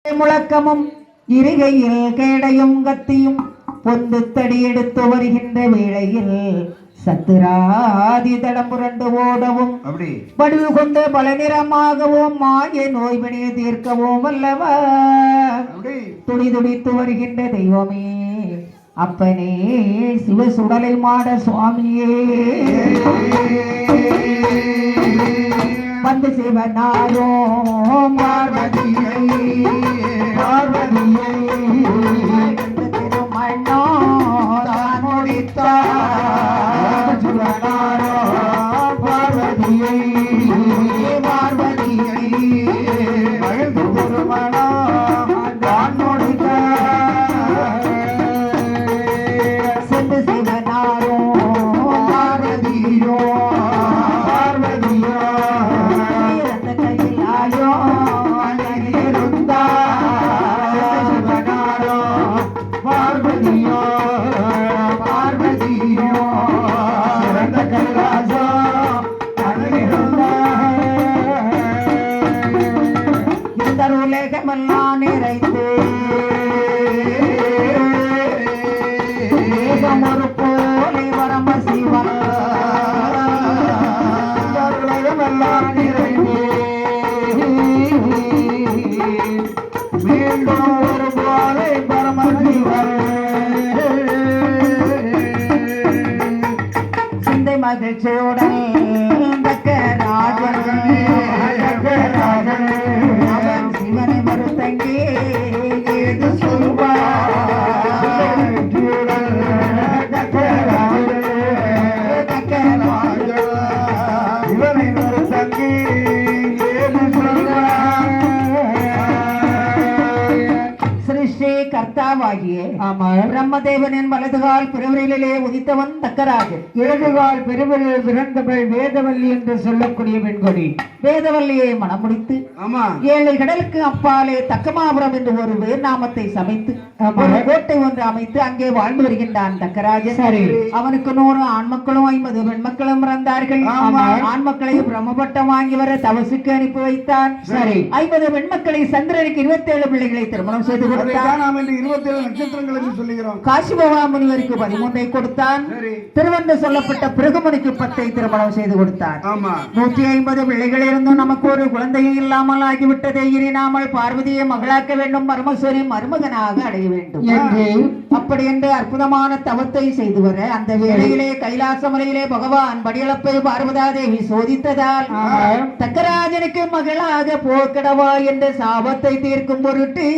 முழக்கமும் இருகையில் கேடையும் கத்தியும் பொந்து தடி எடுத்து வருகின்ற வேளையில் சத்துராதி தடம் புரண்டு ஓடவும் வடிவு கொண்டு பல நிறமாகவும் மாய நோய்வினை தீர்க்கவும் அல்லவா துடி துடித்து வருகின்ற தெய்வமே அப்பனே சிவ சுடலை மாட சுவாமியே வந்து சிவனாரோ பார்வதியை பார்வதியை திருமணோ தான் முடித்தார் சிவனாரோ பார்வதியை பார்வதியை திருமணோ தான் முடித்தார் சென்று சிவனாரோ பார்வதியோ உலகமெல்லாம் நிறைந்து ஒரு போலே வரம சிவன் உலகமெல்லாம் நிறைந்து மீண்டும் ஒரு போலே பரம சிவன் சிந்தை மகிழ்ச்சியுடன் கர்த்தாவாகிய பிரம்மதேவனின் வலதுகால் பிறவரிலே உதித்தவன் தக்கராஜன் இடதுகால் பெருவரில் பிறந்தவள் வேதவல்லி என்று சொல்லக்கூடிய பெண்கொடி வேதவல்லியை மணமுடித்து 7 கடலுக்கு அப்பாலே தக்கமாபுரம் என்று ஒரு வேர் நாமத்தை சமைத்து ஒரு கோட்டை ஒன்று அமைத்து அங்கே வாழ்ந்து வருகின்றான் தக்கராஜன். அவனுக்கு 100 ஆண்மக்களும் 50 பெண்மக்களும் பிறந்தார்கள். ஆண்மக்களை பிரம்மபட்டம் வாங்கி வர தவசுக்கு அனுப்பி வைத்தான். 50 பெண்மக்களை சந்திரனுக்கு 27 பிள்ளைகளை திருமணம் செய்து கொடுத்தான். 27 நட்சத்திரங்கள் என்று சொல்லுகிறோம். காசிபவா முனிவருக்கு 13 கொடுத்தான். திருவண்டு சொல்லப்பட்ட பிருகுமுனிக்கு 10 திருமணம் செய்து கொடுத்தான். 150 பிள்ளைகள் இருந்தும் நமக்கு ஒரு குழந்தையும் இல்லாமல் ஆகிவிட்டதை இனி நாமல் பார்வதியை மகளாக்க வேண்டும், பரமேஸ்வரி மருமகனாக அடைய வேண்டும் என்று அப்படி என்று அற்புதமான தவத்தை செய்து வர அந்த வேளையிலே கைலாச மலையிலே பகவான் படியளப்பை பார்வதா தேவி சோதித்ததால் தக்கராஜனுக்கு மகளாக போக்கடவா என்ற சாபத்தை தீர்க்கும் பொருட்டு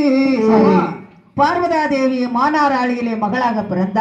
பார்வதா தேவி மானாராளியிலே மகளாக பிறந்தார்.